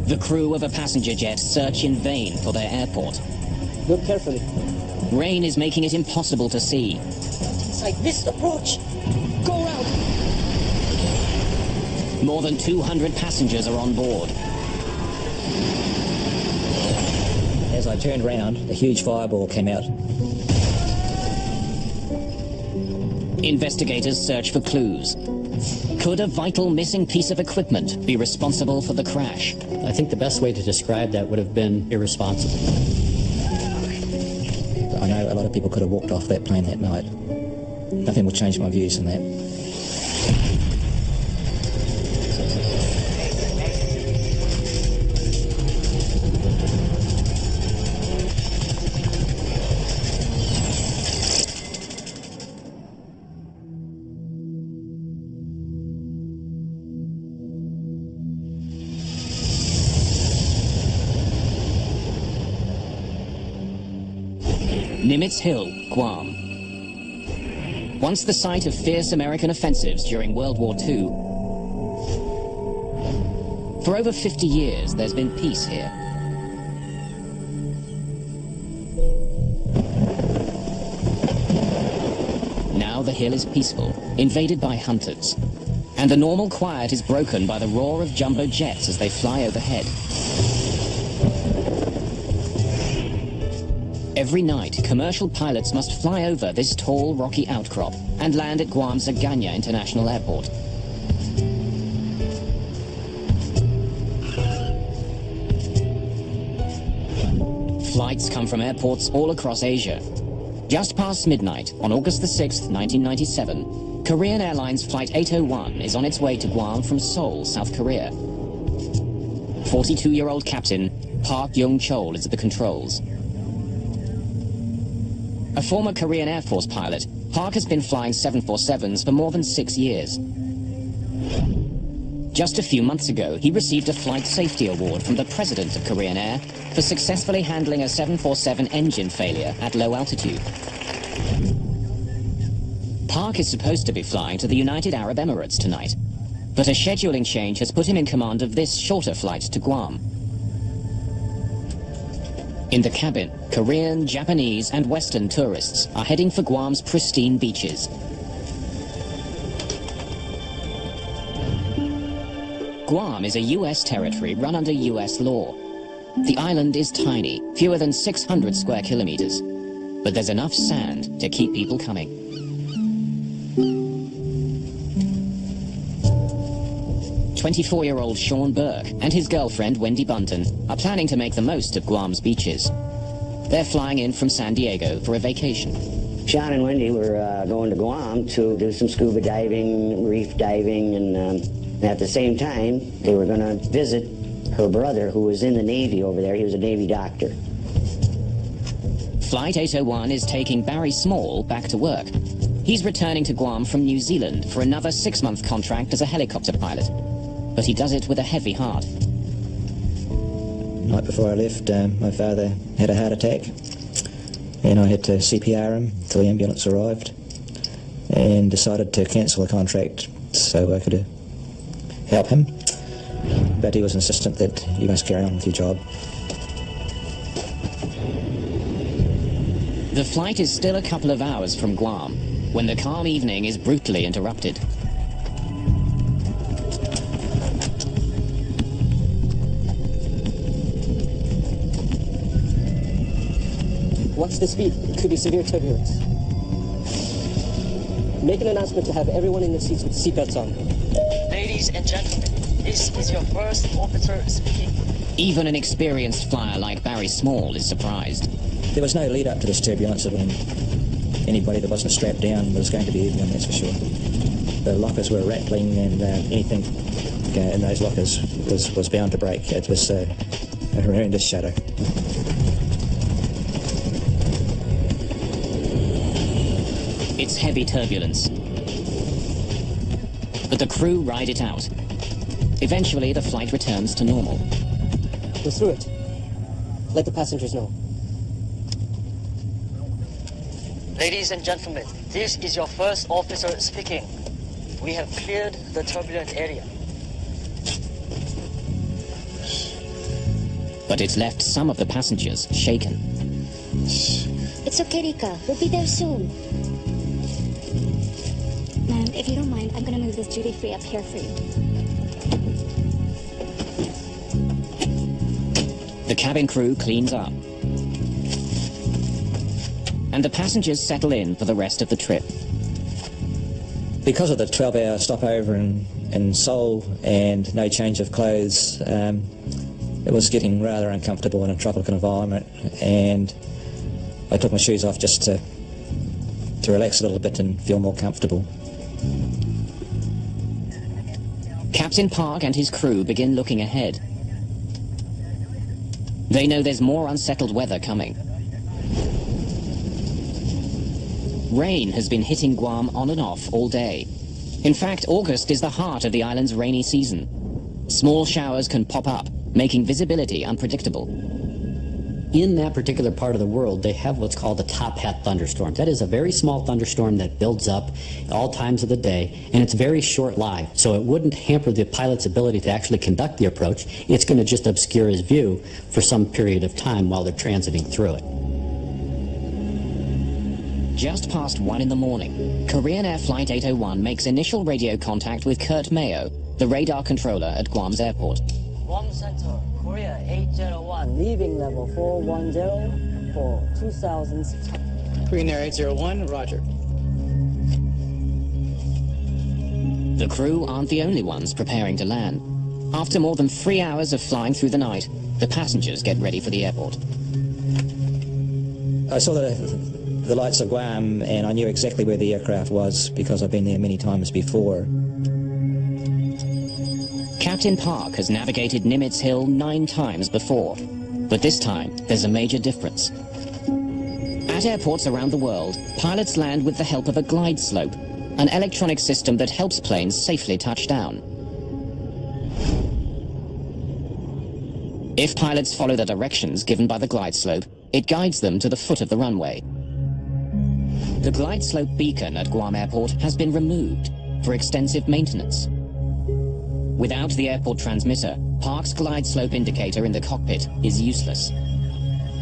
The crew of a passenger jet search in vain for their airport. Look carefully. Rain is making it impossible to see. Inside this approach. Go around. More than 200 passengers are on board. As I turned round, a huge fireball came out. Investigators search for clues. Could a vital missing piece of equipment be responsible for the crash? I think the best way to describe that would have been irresponsible. I know a lot of people could have walked off that plane that night. Nothing will change my views on that. Nimitz Hill, Guam. Once the site of fierce American offensives during World War II, for over 50 years there's been peace here. Now the hill is peaceful, invaded by hunters. And the normal quiet is broken by the roar of jumbo jets as they fly overhead. Every night, commercial pilots must fly over this tall, rocky outcrop and land at Guam's Agana International Airport. Flights come from airports all across Asia. Just past midnight, on August the 6th, 1997, Korean Airlines Flight 801 is on its way to Guam from Seoul, South Korea. 42-year-old captain Park Young-chol is at the controls. A former Korean Air Force pilot, Park has been flying 747s for more than 6 years. Just a few months ago, he received a Flight Safety Award from the President of Korean Air for successfully handling a 747 engine failure at low altitude. Park is supposed to be flying to the United Arab Emirates tonight, but a scheduling change has put him in command of this shorter flight to Guam. In the cabin, Korean, Japanese, and Western tourists are heading for Guam's pristine beaches. Guam is a U.S. territory run under U.S. law. The island is tiny, fewer than 600 square kilometers, but there's enough sand to keep people coming. "24-year-old Sean Burke and his girlfriend Wendy Bunton are planning to make the most of Guam's beaches. They're flying in from San Diego for a vacation. Sean and Wendy were going to Guam to do some scuba diving, reef diving, and at the same time, they were going to visit her brother, who was in the Navy over there. He was a Navy doctor. Flight 801 is taking Barry Small back to work. He's returning to Guam from New Zealand for another 6-month contract as a helicopter pilot. But he does it with a heavy heart. The night before I left, my father had a heart attack, and I had to CPR him till the ambulance arrived, and decided to cancel the contract so I could help him. But he was insistent that you must carry on with your job. The flight is still a couple of hours from Guam, when the calm evening is brutally interrupted. Watch the speed. It could be severe turbulence. Make an announcement to have everyone in the seats with seatbelts on. Ladies and gentlemen, this is your first officer speaking. Even an experienced flyer like Barry Small is surprised. There was no lead up to this turbulence when anybody that wasn't strapped down was going to be eaten, that's for sure. The lockers were rattling, and anything in those lockers was bound to break. It was a horrendous shadow. It's heavy turbulence. But the crew ride it out. Eventually, the flight returns to normal. We're through it. Let the passengers know. Ladies and gentlemen, this is your first officer speaking. We have cleared the turbulent area. but it's left some of the passengers shaken. It's okay, Rika. We'll be there soon. Ma'am, if you don't mind, I'm gonna move this duty-free up here for you. The cabin crew cleans up. And the passengers settle in for the rest of the trip. Because of the 12-hour stopover in Seoul and no change of clothes, it was getting rather uncomfortable in a tropical environment, and I took my shoes off just to relax a little bit and feel more comfortable. Captain Park and his crew begin looking ahead. They know there's more unsettled weather coming. Rain has been hitting Guam on and off all day. In fact, August is the heart of the island's rainy season. Small showers can pop up, making visibility unpredictable. In that particular part of the world, they have what's called a top hat thunderstorm. That is a very small thunderstorm that builds up at all times of the day, and it's very short-lived, so it wouldn't hamper the pilot's ability to actually conduct the approach. It's going to just obscure his view for some period of time while they're transiting through it. Just past 1 in the morning, Korean Air Flight 801 makes initial radio contact with Kurt Mayo, the radar controller at Guam's airport. Guam Center, Korea 801, leaving level 410 for 2,600. Korean Air 801, roger. The crew aren't the only ones preparing to land. After more than 3 hours of flying through the night, the passengers get ready for the airport. I saw the lights of Guam, and I knew exactly where the aircraft was because I've been there many times before. Captain Park has navigated Nimitz Hill 9 times before, but this time there's a major difference. At airports around the world, pilots land with the help of a glide slope, an electronic system that helps planes safely touch down. If pilots follow the directions given by the glide slope, it guides them to the foot of the runway. The glide slope beacon at Guam Airport has been removed for extensive maintenance. Without the airport transmitter, Park's glide slope indicator in the cockpit is useless.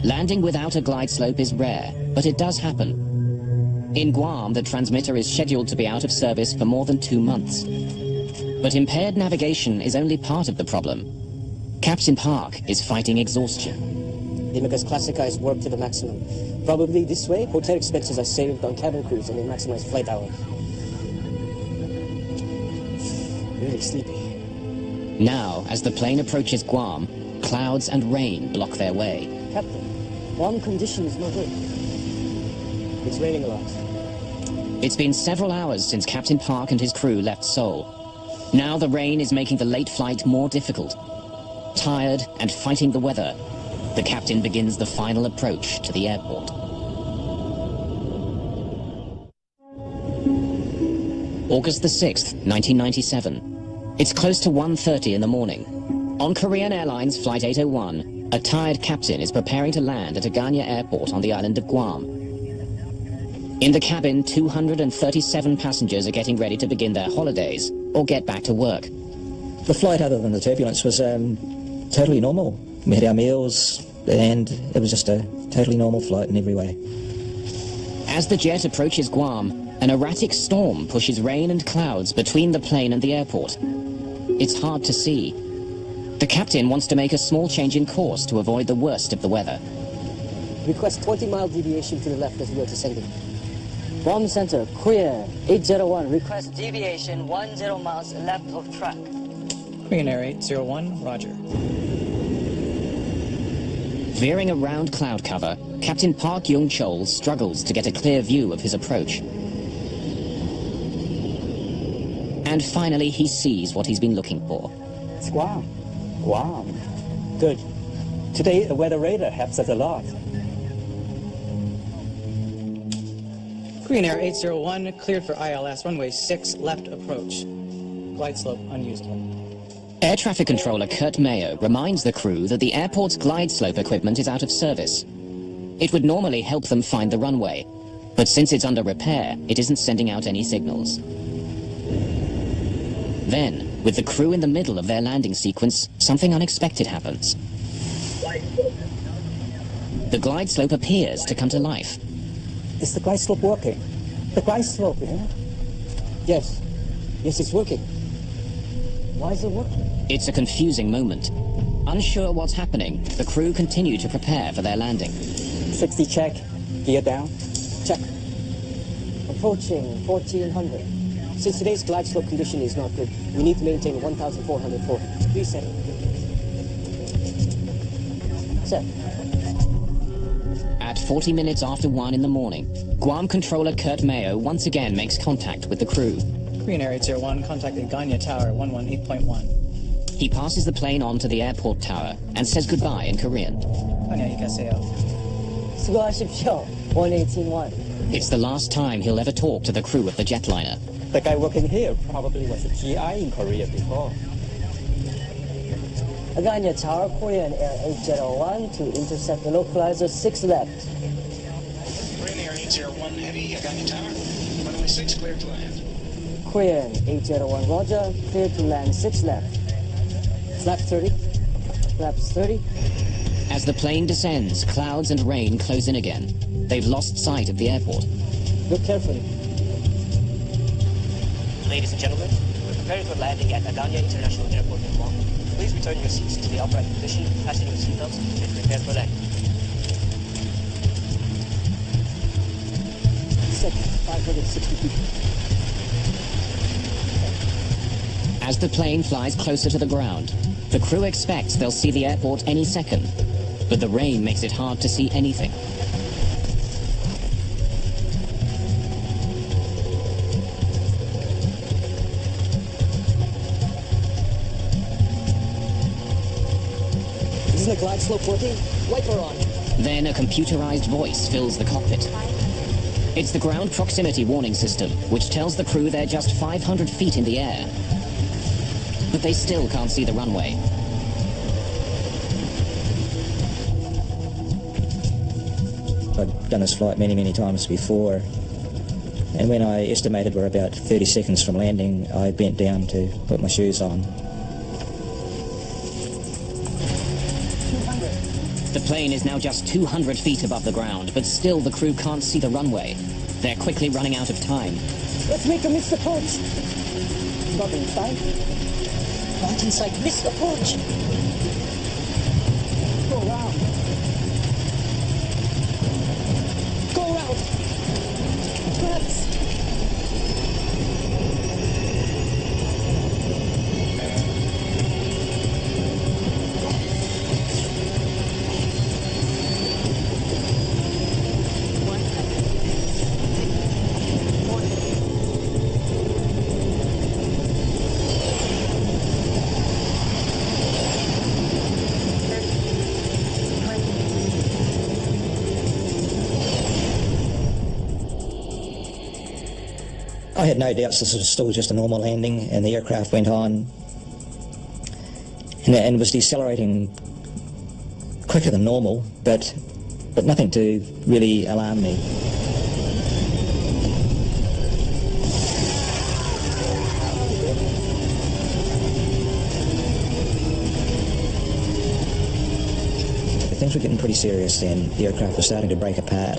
Landing without a glide slope is rare, but it does happen. In Guam, the transmitter is scheduled to be out of service for more than 2 months. But impaired navigation is only part of the problem. Captain Park is fighting exhaustion. Because Classica is worked to the maximum. Probably this way, hotel expenses are saved on cabin crews and they maximize flight hours. Really sleepy. Now, as the plane approaches Guam, clouds and rain block their way. Captain, Guam condition is no good. It's raining a lot. It's been several hours since Captain Park and his crew left Seoul. Now the rain is making the late flight more difficult. Tired and fighting the weather, the captain begins the final approach to the airport. August the 6th, 1997. It's close to 1:30 in the morning. On Korean Airlines Flight 801, a tired captain is preparing to land at Agana Airport on the island of Guam. In the cabin, 237 passengers are getting ready to begin their holidays or get back to work. The flight, other than the turbulence, was totally normal. We had our meals, and it was just a totally normal flight in every way. As the jet approaches Guam, an erratic storm pushes rain and clouds between the plane and the airport. It's hard to see. The captain wants to make a small change in course to avoid the worst of the weather. Request 20-mile deviation to the left as we are descending. Guam Center, Korea 801, Request deviation 10 miles left of track. Korean Air 801, roger. Veering around cloud cover, Captain Park Young-chol struggles to get a clear view of his approach. And finally, he sees what he's been looking for. It's Guam. Guam. Good. Today, a weather radar helps us a lot. Korean Air 801, cleared for ILS, runway 6, left approach. Glide slope unusable. Air traffic controller Kurt Mayo reminds the crew that the airport's glide slope equipment is out of service. It would normally help them find the runway, but since it's under repair, it isn't sending out any signals. Then, with the crew in the middle of their landing sequence, something unexpected happens. The glide slope appears to come to life. Is the glide slope working? The glide slope, yeah? Yes. Yes, it's working. Why is it working? It's a confusing moment. Unsure what's happening, the crew continue to prepare for their landing. 60 check. Gear down. Check. Approaching 1400. Since today's glide slope condition is not good, we need to maintain 1440. Reset. Set. At 40 minutes after 1 in the morning, Guam controller Kurt Mayo once again makes contact with the crew. Korean Air 801, contacting Ganya Tower 118.1. He passes the plane on to the airport tower and says goodbye in Korean. 안녕히가세요. 수고하십시오. 118.1. It's the last time he'll ever talk to the crew of the jetliner. The guy working here probably was a GI in Korea before. Aganya Tower, Korean Air 801 to intercept the localizer 6 left. Korean Air 801 Heavy, Aganya Tower. Runway 6 cleared to land. Korean 801 Roger, clear to land 6 left. Flap 30. Flaps 30. As the plane descends, clouds and rain close in again. They've lost sight of the airport. Look carefully. Ladies and gentlemen, we're preparing for landing at Aganya International Airport in Guam. Please return your seats to the upright position, fasten your seatbelts, and prepare for landing. Set 560 feet. As the plane flies closer to the ground, the crew expects they'll see the airport any second. But the rain makes it hard to see anything. Isn't the glide slope working? Wiper on. Then a computerized voice fills the cockpit. It's the ground proximity warning system, which tells the crew they're just 500 feet in the air. But they still can't see the runway. I'd done this flight many, many times before, and when I estimated we're about 30 seconds from landing, I bent down to put my shoes on. The plane is now just 200 feet above the ground, but still the crew can't see the runway. They're quickly running out of time. Let's make a missed approach. Not inside. Not inside. Missed approach. Go around. Go around. Perhaps. I had no doubts this was still just a normal landing, and the aircraft went on and was decelerating quicker than normal, but nothing to really alarm me. But things were getting pretty serious then. The aircraft was starting to break apart.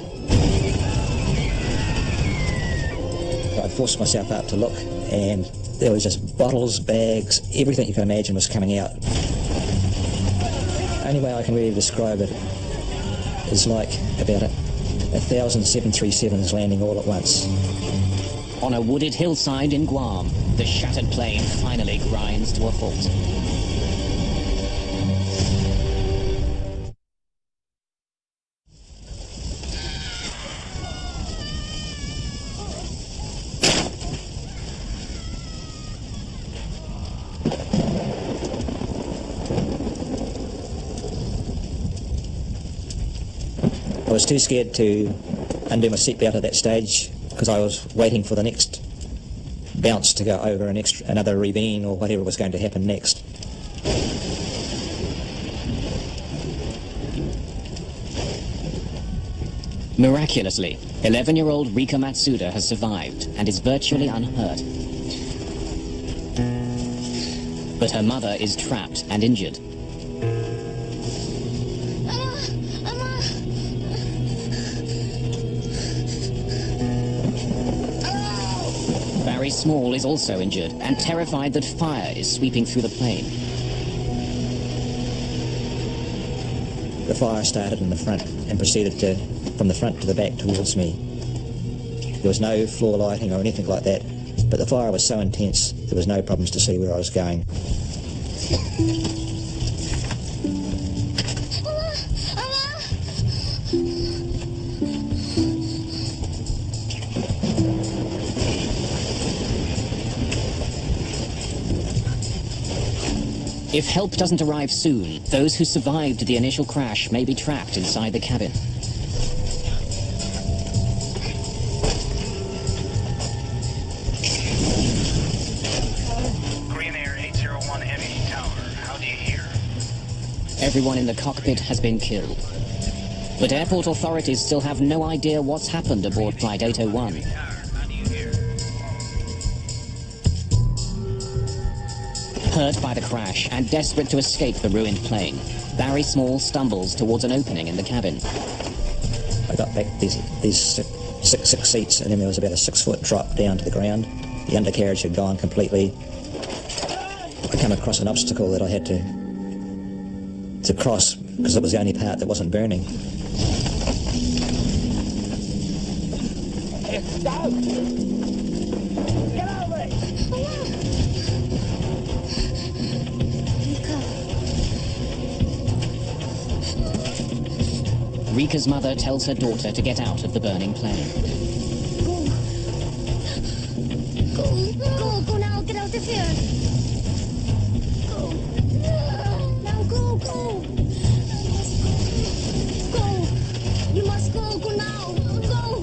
I forced myself out to look, and there was just bottles, bags, everything you can imagine was coming out. Only way I can really describe it is like about 1,000 737s landing all at once. On a wooded hillside in Guam, the shattered plane finally grinds to a halt. I was too scared to undo my seatbelt at that stage because I was waiting for the next bounce to go over another ravine or whatever was going to happen next. Miraculously, 11-year-old Rika Matsuda has survived and is virtually unhurt. But her mother is trapped and injured. Small is also injured and terrified that fire is sweeping through the plane. The fire started in the front and proceeded from the front to the back towards me. There was no floor lighting or anything like that, but the fire was so intense there was no problems to see where I was going. If help doesn't arrive soon, those who survived the initial crash may be trapped inside the cabin. Korean Air 801 Heavy Tower, how do you hear? Everyone in the cockpit has been killed. But airport authorities still have no idea what's happened aboard Flight 801. Hurt by the crash and desperate to escape the ruined plane, Barry Small stumbles towards an opening in the cabin. I got back these six seats, and then there was about a 6-foot drop down to the ground. The undercarriage had gone completely. I came across an obstacle that I had to cross because it was the only part that wasn't burning. Stop! Get out of me! Rika's mother tells her daughter to get out of the burning plane. Go now, get out of here. Go. Now go. Go. You must go now. Go.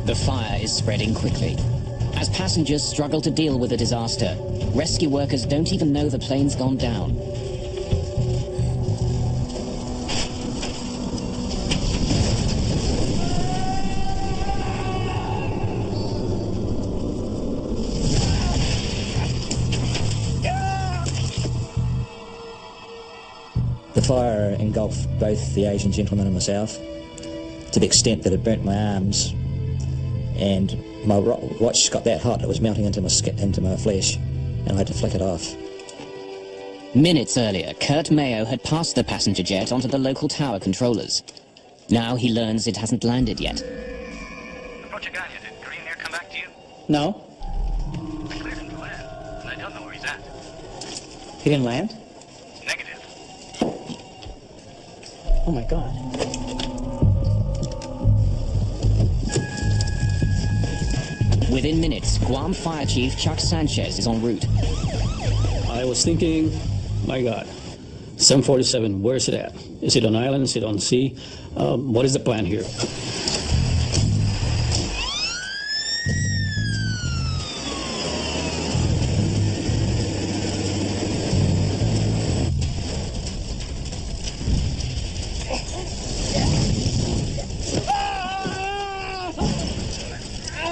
The fire is spreading quickly. As passengers struggle to deal with the disaster, rescue workers don't even know the plane's gone down. The fire engulfed both the Asian gentleman and myself to the extent that it burnt my arms, and my watch got that hot it was melting into my flesh, and I had to flick it off. Minutes earlier, Kurt Mayo had passed the passenger jet onto the local tower controllers. Now he learns it hasn't landed yet. Roger Gagne, did Korean Air come back to you? No, I cleared him to land, and I don't know where he's at. he didn't land. Negative. Oh my God. Within minutes, Guam Fire Chief Chuck Sanchez is en route. I was thinking, my God, 747, where is it at? Is it on island? Is it on sea? What is the plan here?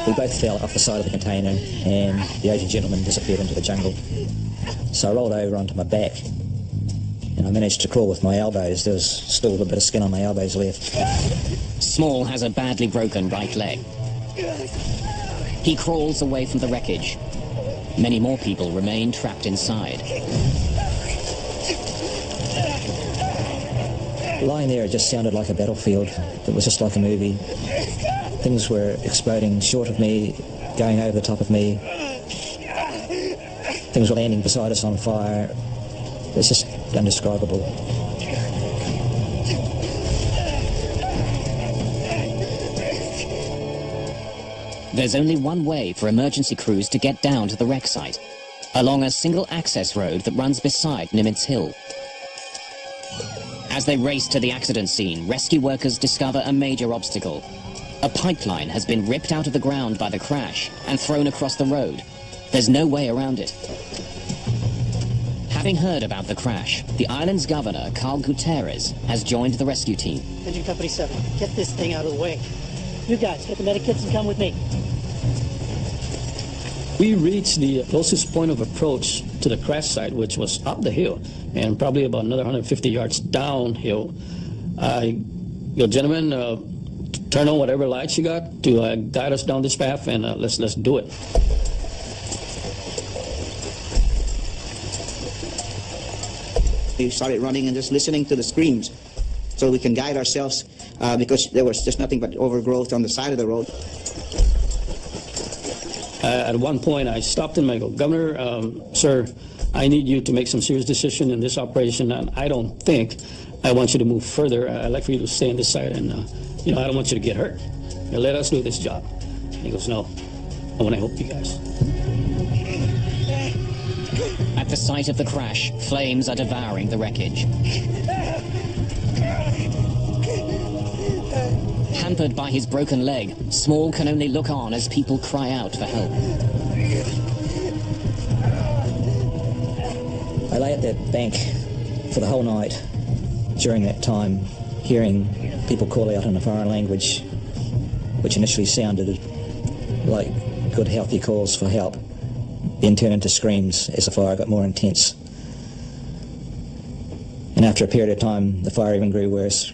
We both fell off the side of the container, and the Asian gentleman disappeared into the jungle. So I rolled over onto my back, and I managed to crawl with my elbows. There was still a bit of skin on my elbows left. Small has a badly broken right leg. He crawls away from the wreckage. Many more people remain trapped inside. Lying there, it just sounded like a battlefield. It was just like a movie. Things were exploding short of me, going over the top of me. Things were landing beside us on fire. It's just indescribable. There's only one way for emergency crews to get down to the wreck site, along a single access road that runs beside Nimitz Hill. As they race to the accident scene, rescue workers discover a major obstacle. A pipeline has been ripped out of the ground by the crash and thrown across the road. There's no way around it. Having heard about the crash, the island's governor, Carl Gutierrez, has joined the rescue team. Engine Company 7, get this thing out of the way. You guys, get the medikits and come with me. We reached the closest point of approach to the crash site, which was up the hill, and probably about another 150 yards downhill. Your gentlemen turn on whatever lights you got to guide us down this path, and let's do it. We started running and just listening to the screams so we can guide ourselves because there was just nothing but overgrowth on the side of the road. At one point, I stopped him and I go, Governor, sir, I need you to make some serious decision in this operation, and I don't think I want you to move further. I'd like for you to stay on this side, and I don't want you to get hurt. Now, let us do this job. And he goes, no, I want to help you guys. At the site of the crash, flames are devouring the wreckage. Hampered by his broken leg, Small can only look on as people cry out for help. I lay at that bank for the whole night during that time, hearing people call out in a foreign language, which initially sounded like good, healthy calls for help, then turned into screams as the fire got more intense. And after a period of time, the fire even grew worse,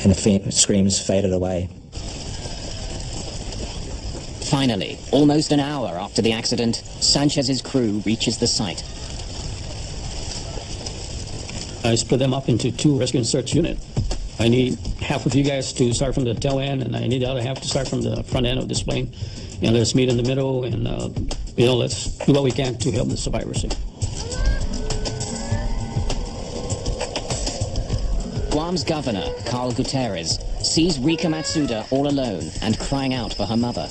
and the screams faded away. Finally, almost an hour after the accident, Sanchez's crew reaches the site. I split them up into 2 rescue and search units. I need half of you guys to start from the tail end, and I need the other half to start from the front end of this plane. And let's meet in the middle, and let's do what we can to help the survivors. Guam's governor, Carl Gutierrez, sees Rika Matsuda all alone and crying out for her mother.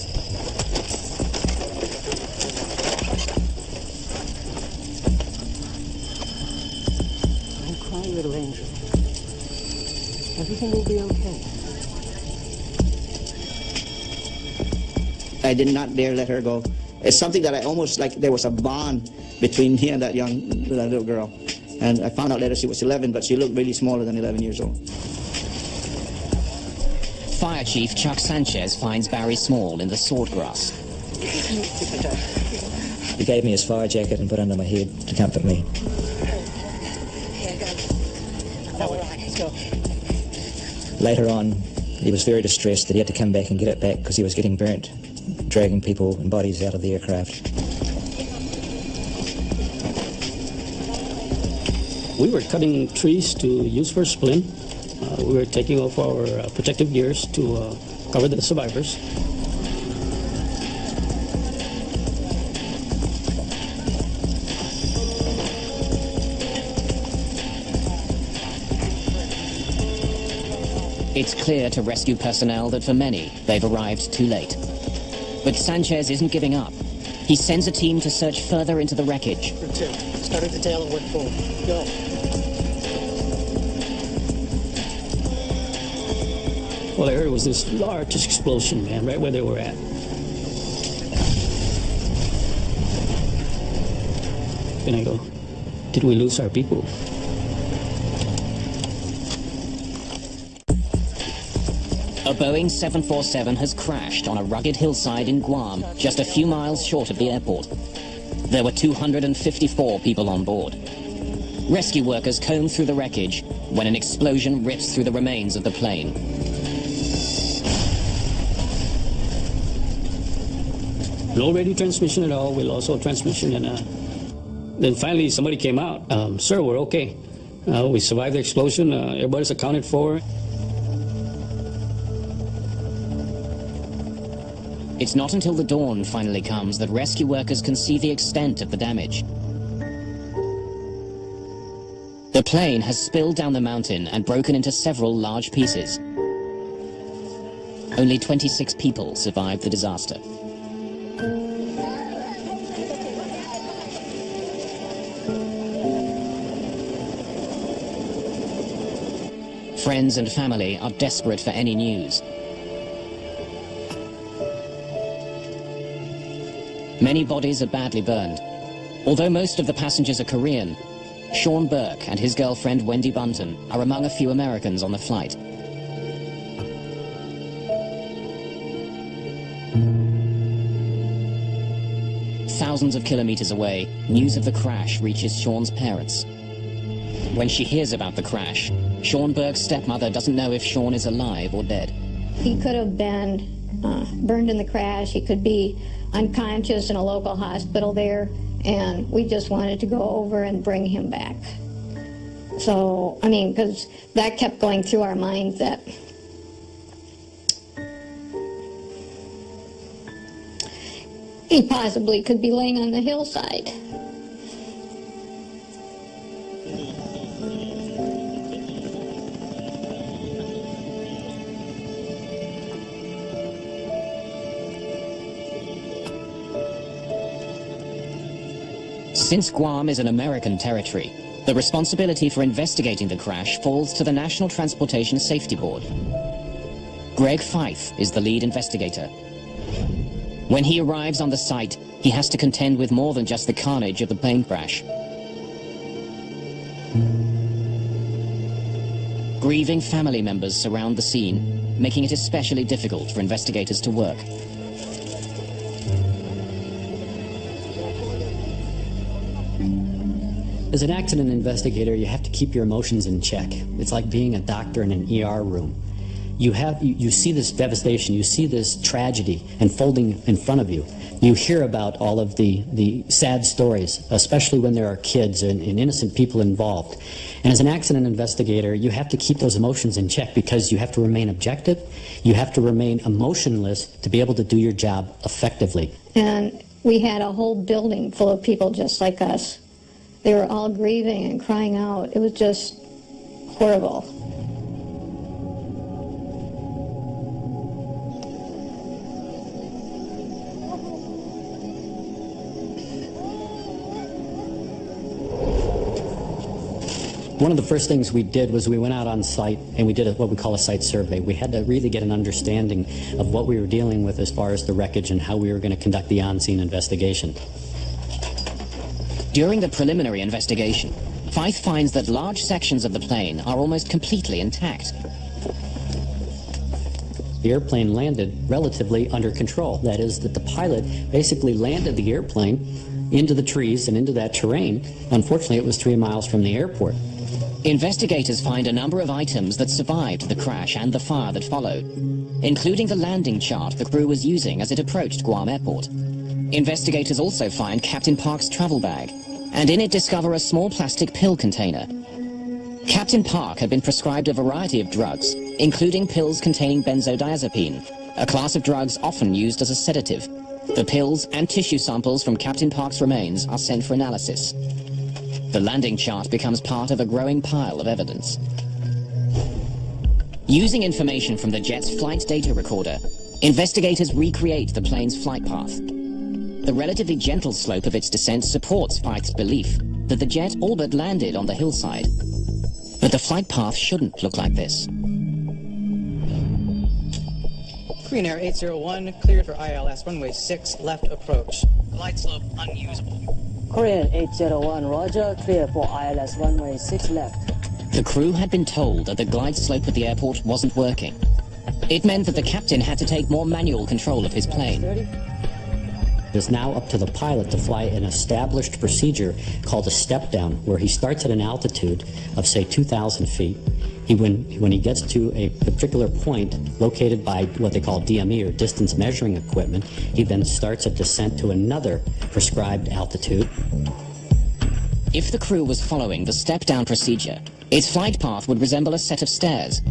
Don't cry, little angel. Everything will be okay. I did not dare let her go. It's something that I almost like there was a bond between me and that little girl. And I found out later she was 11, but she looked really smaller than 11 years old. Fire Chief Chuck Sanchez finds Barry Small in the swordgrass. He gave me his fire jacket and put it under my head to comfort me. All right, let's go. Later on, he was very distressed that he had to come back and get it back because he was getting burnt, dragging people and bodies out of the aircraft. We were cutting trees to use for splint. We were taking off our protective gears to cover the survivors. It's clear to rescue personnel that for many, they've arrived too late. But Sanchez isn't giving up. He sends a team to search further into the wreckage. For 2. Start at the tail and work forward. Go. Well, I heard it was this large explosion, man, right where they were at. And I go, did we lose our people? A Boeing 747 has crashed on a rugged hillside in Guam, just a few miles short of the airport. There were 254 people on board. Rescue workers comb through the wreckage when an explosion rips through the remains of the plane. No radio transmission at all. We lost all transmission, and then finally somebody came out. Sir, we're okay. We survived the explosion. Everybody's accounted for. It's not until the dawn finally comes that rescue workers can see the extent of the damage. The plane has spilled down the mountain and broken into several large pieces. Only 26 people survived the disaster. Friends and family are desperate for any news. Many bodies are badly burned. Although most of the passengers are Korean, Sean Burke and his girlfriend Wendy Bunton are among a few Americans on the flight. Thousands of kilometers away, news of the crash reaches Sean's parents. When she hears about the crash, Sean Burke's stepmother doesn't know if Sean is alive or dead. He could have been burned in the crash. He could be unconscious in a local hospital there, and we just wanted to go over and bring him back. So, I mean, because that kept going through our minds that he possibly could be laying on the hillside. Since Guam is an American territory, the responsibility for investigating the crash falls to the National Transportation Safety Board. Greg Fife is the lead investigator. When he arrives on the site, he has to contend with more than just the carnage of the plane crash. Grieving family members surround the scene, making it especially difficult for investigators to work. As an accident investigator, you have to keep your emotions in check. It's like being a doctor in an ER room. You see this devastation, you see this tragedy unfolding in front of you. You hear about all of the sad stories, especially when there are kids and innocent people involved. And as an accident investigator, you have to keep those emotions in check because you have to remain objective, you have to remain emotionless to be able to do your job effectively. And we had a whole building full of people just like us. They were all grieving and crying out. It was just horrible. One of the first things we did was we went out on site and we did what we call a site survey. We had to really get an understanding of what we were dealing with as far as the wreckage and how we were going to conduct the on-scene investigation. During the preliminary investigation, Fife finds that large sections of the plane are almost completely intact. The airplane landed relatively under control. That is, that the pilot basically landed the airplane into the trees and into that terrain. Unfortunately, it was 3 miles from the airport. Investigators find a number of items that survived the crash and the fire that followed, including the landing chart the crew was using as it approached Guam Airport. Investigators also find Captain Park's travel bag, and in it discover a small plastic pill container. Captain Park had been prescribed a variety of drugs, including pills containing benzodiazepine, a class of drugs often used as a sedative. The pills and tissue samples from Captain Park's remains are sent for analysis. The landing chart becomes part of a growing pile of evidence. Using information from the jet's flight data recorder, investigators recreate the plane's flight path. The relatively gentle slope of its descent supports Fife's belief that the jet all but landed on the hillside. But the flight path shouldn't look like this. Korean Air 801, cleared for ILS runway 6, left approach. Glide slope unusable. Korean 801, roger, clear for ILS runway 6 left. The crew had been told that the glide slope at the airport wasn't working. It meant that the captain had to take more manual control of his plane. It is now up to the pilot to fly an established procedure called a step down, where he starts at an altitude of, say, 2,000 feet. When he gets to a particular point located by what they call DME, or distance measuring equipment, he then starts a descent to another prescribed altitude. If the crew was following the step-down procedure, its flight path would resemble a set of stairs.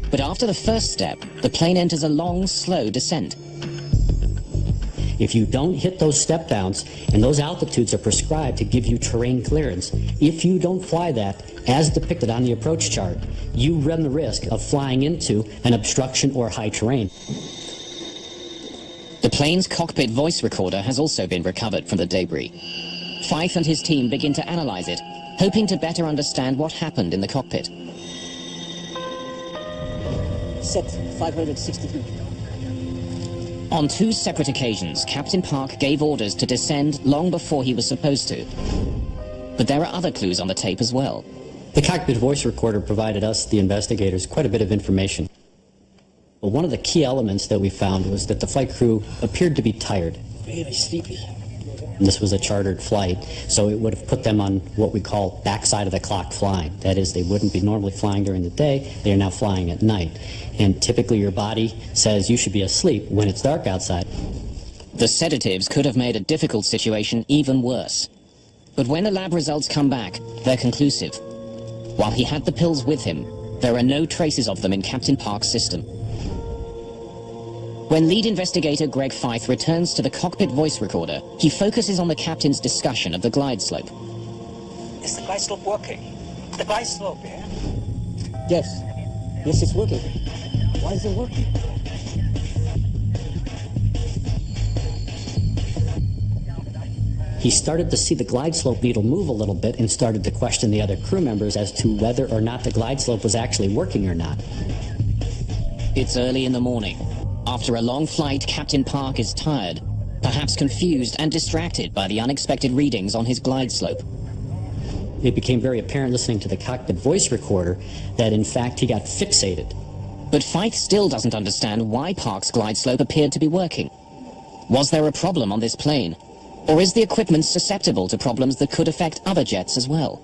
But after the first step, the plane enters a long, slow descent. If you don't hit those step downs, and those altitudes are prescribed to give you terrain clearance, if you don't fly that as depicted on the approach chart, you run the risk of flying into an obstruction or high terrain. The plane's cockpit voice recorder has also been recovered from the debris. Fife and his team begin to analyze it, hoping to better understand what happened in the cockpit. Set 560 feet. On 2 separate occasions, Captain Park gave orders to descend long before he was supposed to. But there are other clues on the tape as well. The cockpit voice recorder provided us, the investigators, quite a bit of information. Well, one of the key elements that we found was that the flight crew appeared to be tired. Really sleepy. And this was a chartered flight, so it would have put them on what we call backside of the clock flying. That is, they wouldn't be normally flying during the day, they are now flying at night. And typically your body says you should be asleep when it's dark outside. The sedatives could have made a difficult situation even worse. But when the lab results come back, they're conclusive. While he had the pills with him, there are no traces of them in Captain Park's system. When lead investigator Greg Fythe returns to the cockpit voice recorder, he focuses on the captain's discussion of the glide slope. Is the glide slope working? The glide slope, yeah? Yes. Yes, it's working. Why is it working? He started to see the glide slope needle move a little bit and started to question the other crew members as to whether or not the glide slope was actually working or not. It's early in the morning. After a long flight, Captain Park is tired, perhaps confused and distracted by the unexpected readings on his glide slope. It became very apparent listening to the cockpit voice recorder that in fact he got fixated. But Fythe still doesn't understand why Park's glide slope appeared to be working. Was there a problem on this plane? Or is the equipment susceptible to problems that could affect other jets as well?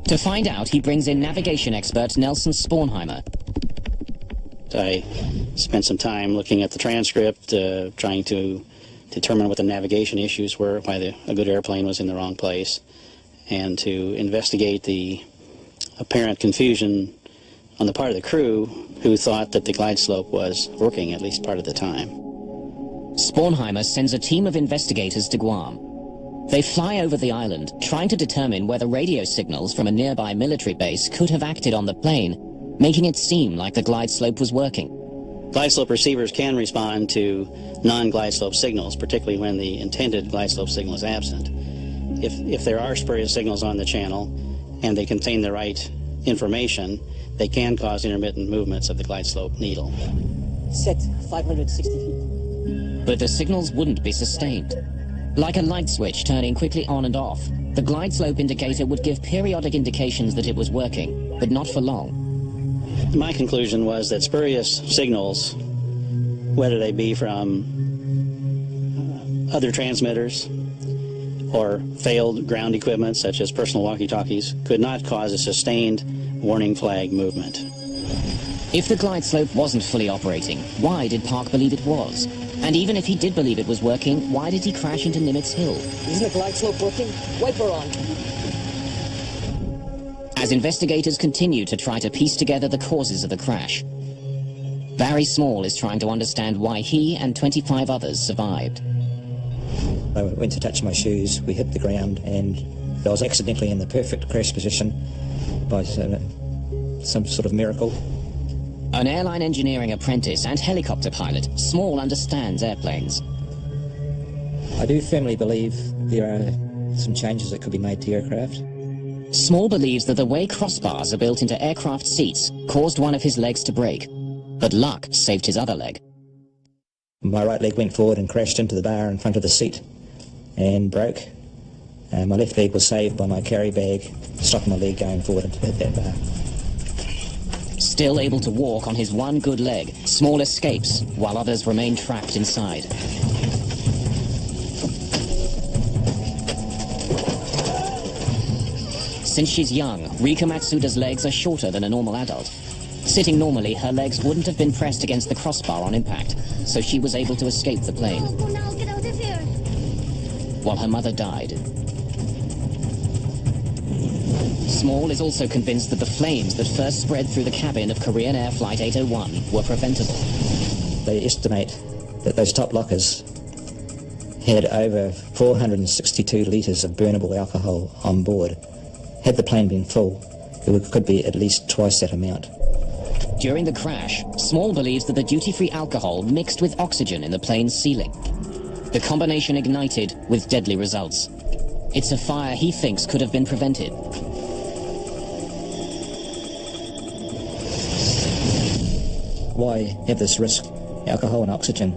To find out, he brings in navigation expert Nelson Spornheimer. I spent some time looking at the transcript, trying to determine what the navigation issues were, why a good airplane was in the wrong place, and to investigate the apparent confusion on the part of the crew who thought that the glide slope was working at least part of the time. Spornheimer sends a team of investigators to Guam. They fly over the island, trying to determine whether radio signals from a nearby military base could have acted on the plane, making it seem like the glide slope was working. Glide slope receivers can respond to non-glide slope signals, particularly when the intended glide slope signal is absent. If there are spurious signals on the channel and they contain the right information, they can cause intermittent movements of the glide slope needle. Set 560 feet. But the signals wouldn't be sustained. Like a light switch turning quickly on and off, the glide slope indicator would give periodic indications that it was working, but not for long. My conclusion was that spurious signals, whether they be from other transmitters or failed ground equipment such as personal walkie-talkies, could not cause a sustained warning flag movement. If the glide slope wasn't fully operating, why did Park believe it was? And even if he did believe it was working, why did he crash into Nimitz Hill? Isn't the glide slope working? Wiper on. As investigators continue to try to piece together the causes of the crash, Barry Small is trying to understand why he and 25 others survived. I went to touch my shoes, we hit the ground, and I was accidentally in the perfect crash position by some sort of miracle. An airline engineering apprentice and helicopter pilot, Small understands airplanes. I do firmly believe there are some changes that could be made to aircraft. Small believes that the way crossbars are built into aircraft seats caused one of his legs to break, but luck saved his other leg. My right leg went forward and crashed into the bar in front of the seat and broke. My left leg was saved by my carry bag stopping my leg going forward and hit that bar. Still able to walk on his one good leg, Small escapes while others remain trapped inside. Since she's young, Rika Matsuda's legs are shorter than a normal adult. Sitting normally, her legs wouldn't have been pressed against the crossbar on impact, so she was able to escape the plane. While her mother died. Small is also convinced that the flames that first spread through the cabin of Korean Air Flight 801 were preventable. They estimate that those top lockers had over 462 litres of burnable alcohol on board. Had the plane been full, it could be at least twice that amount. During the crash, Small believes that the duty-free alcohol mixed with oxygen in the plane's ceiling. The combination ignited with deadly results. It's a fire he thinks could have been prevented. Why have this risk, alcohol and oxygen?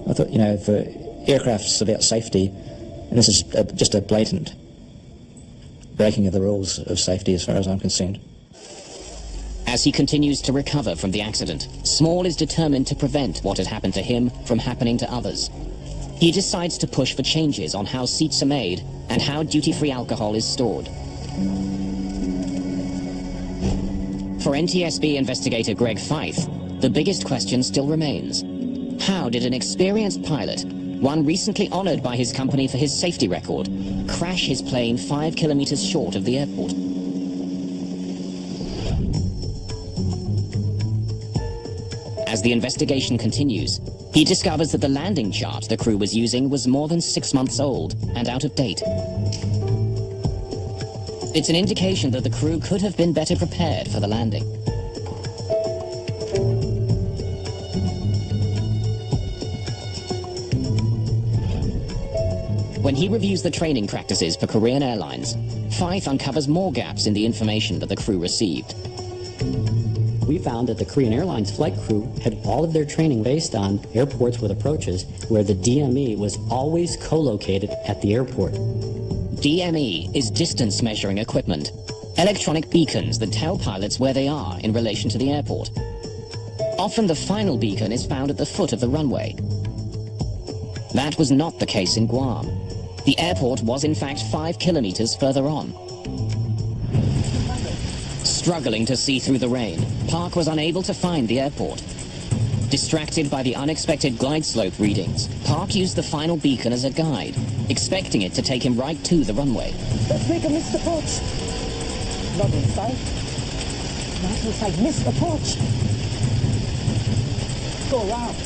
I thought, for aircraft it's about safety, and this is just a blatant breaking of the rules of safety as far as I'm concerned. As he continues to recover from the accident, Small is determined to prevent what had happened to him from happening to others. he decides to push for changes on how seats are made and how duty-free alcohol is stored. For NTSB investigator Greg Fife, the biggest question still remains. How did an experienced pilot, one recently honored by his company for his safety record, crash his plane 5 kilometers short of the airport? As the investigation continues, he discovers that the landing chart the crew was using was more than 6 months old and out of date. It's an indication that the crew could have been better prepared for the landing. When he reviews the training practices for Korean Airlines, Fife uncovers more gaps in the information that the crew received. We found that the Korean Airlines flight crew had all of their training based on airports with approaches where the DME was always co-located at the airport. DME is distance measuring equipment, electronic beacons that tell pilots where they are in relation to the airport. Often the final beacon is found at the foot of the runway. That was not the case in Guam. The airport was in fact 5 kilometers further on. Struggling to see through the rain, Park was unable to find the airport. Distracted by the unexpected glide slope readings, Park used the final beacon as a guide, expecting it to take him right to the runway. Let's make a missed approach. Not inside. Not inside. Missed approach. Go around.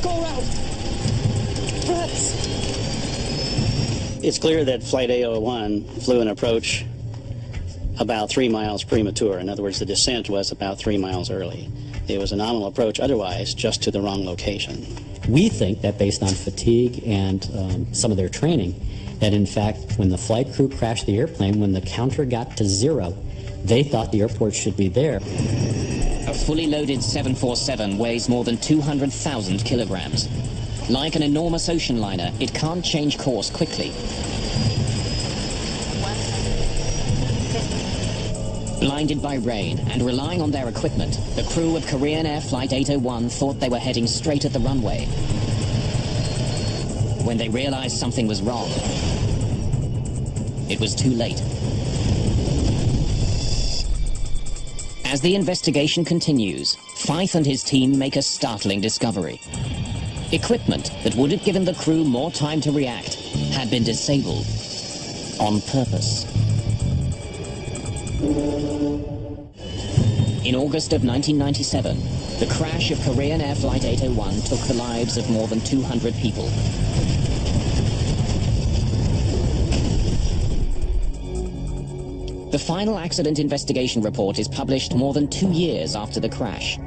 Go around. Perhaps. It's clear that Flight A01 flew an approach about 3 miles premature. In other words, the descent was about 3 miles early. It was a nominal approach otherwise, just to the wrong location. We think that based on fatigue and some of their training, that in fact, when the flight crew crashed the airplane, when the counter got to 0, they thought the airport should be there. A fully loaded 747 weighs more than 200,000 kilograms. Like an enormous ocean liner, it can't change course quickly. Blinded by rain and relying on their equipment, the crew of Korean Air Flight 801 thought they were heading straight at the runway. When they realized something was wrong, it was too late. As the investigation continues, Fife and his team make a startling discovery. Equipment that would have given the crew more time to react had been disabled on purpose. In August of 1997, the crash of Korean Air Flight 801 took the lives of more than 200 people. The final accident investigation report is published more than 2 years after the crash.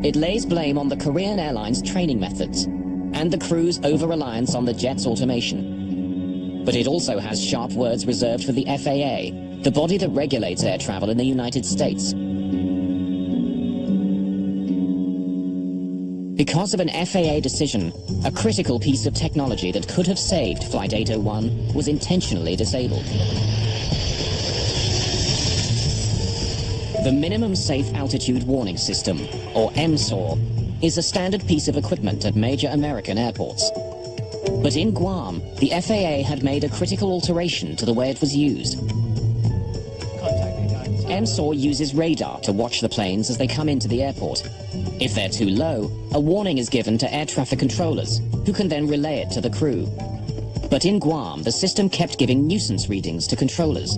It lays blame on the Korean Airlines training methods and the crew's over-reliance on the jet's automation. But it also has sharp words reserved for the FAA, the body that regulates air travel in the United States. Because of an FAA decision, a critical piece of technology that could have saved Flight 801 was intentionally disabled. The Minimum Safe Altitude Warning System, or M04, is a standard piece of equipment at major American airports. But in Guam, the FAA had made a critical alteration to the way it was used. M04 uses radar to watch the planes as they come into the airport. If they're too low, a warning is given to air traffic controllers, who can then relay it to the crew. But in Guam, the system kept giving nuisance readings to controllers.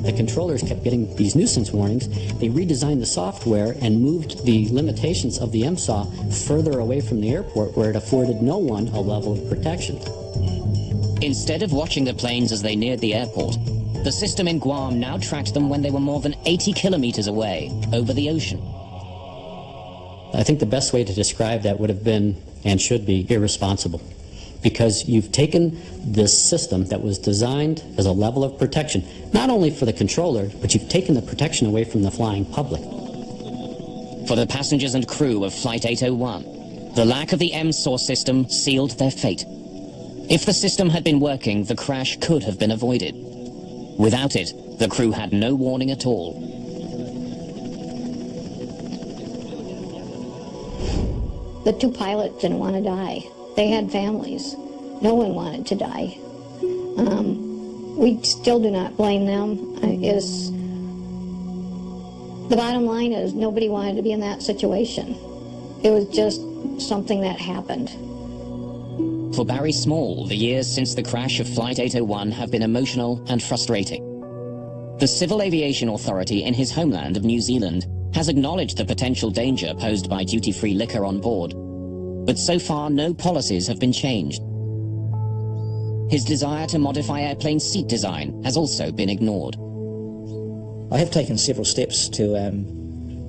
The controllers kept getting these nuisance warnings. They redesigned the software and moved the limitations of the MSAW further away from the airport, where it afforded no one a level of protection. Instead of watching the planes as they neared the airport, the system in Guam now tracked them when they were more than 80 kilometers away, over the ocean. I think the best way to describe that would have been, and should be, irresponsible. Because you've taken this system that was designed as a level of protection, not only for the controller, but you've taken the protection away from the flying public. For the passengers and crew of Flight 801, the lack of the M04 system sealed their fate. If the system had been working, the crash could have been avoided. Without it, the crew had no warning at all. the two pilots didn't want to die. They had families. No one wanted to die. We still do not blame them. The bottom line is nobody wanted to be in that situation. It was just something that happened. For Barry Small, the years since the crash of Flight 801 have been emotional and frustrating. The Civil Aviation Authority in his homeland of New Zealand has acknowledged the potential danger posed by duty-free liquor on board, but so far no policies have been changed. His desire to modify airplane seat design has also been ignored. I have taken several steps to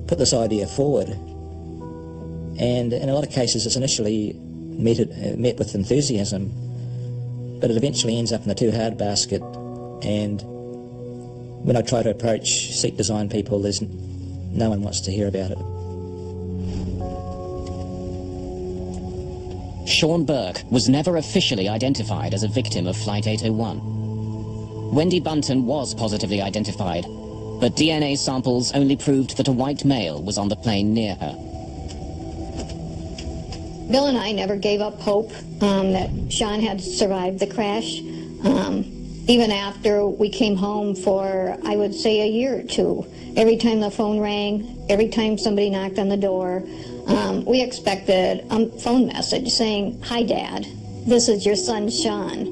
put this idea forward, and in a lot of cases it's initially met with enthusiasm, but it eventually ends up in the too hard basket, and when I try to approach seat design people, no one wants to hear about it. Sean Burke was never officially identified as a victim of Flight 801. Wendy Bunton was positively identified, but DNA samples only proved that a white male was on the plane near her. Bill and I never gave up hope that Sean had survived the crash. Even after we came home for, I would say, a year or two, every time the phone rang, every time somebody knocked on the door, we expected a phone message saying, "Hi, Dad, this is your son, Sean."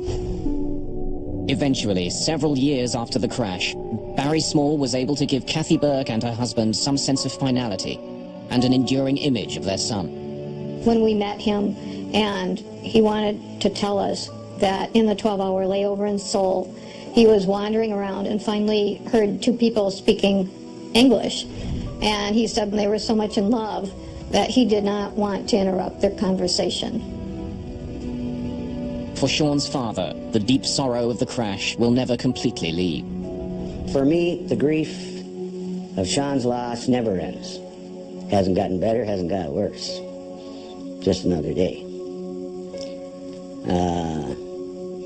Eventually, several years after the crash, Barry Small was able to give Kathy Burke and her husband some sense of finality and an enduring image of their son. When we met him, and he wanted to tell us that in the 12-hour layover in Seoul, he was wandering around and finally heard two people speaking English. And he said they were so much in love that he did not want to interrupt their conversation. For Sean's father, the deep sorrow of the crash will never completely leave. For me, the grief of Sean's loss never ends. Hasn't gotten better, hasn't gotten worse. Just another day.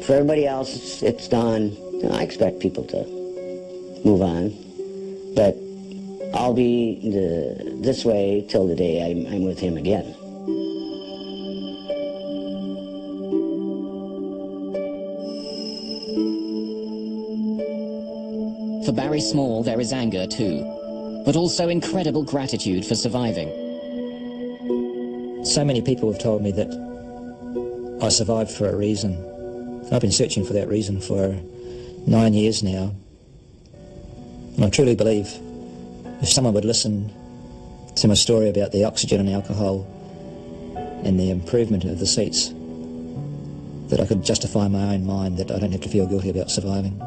For everybody else, it's done. I expect people to move on, but I'll be this way till the day I'm with him again. For Barry Small, there is anger too, but also incredible gratitude for surviving. So many people have told me that I survived for a reason. I've been searching for that reason for 9 years now. And I truly believe if someone would listen to my story about the oxygen and alcohol and the improvement of the seats, that I could justify in my own mind that I don't have to feel guilty about surviving.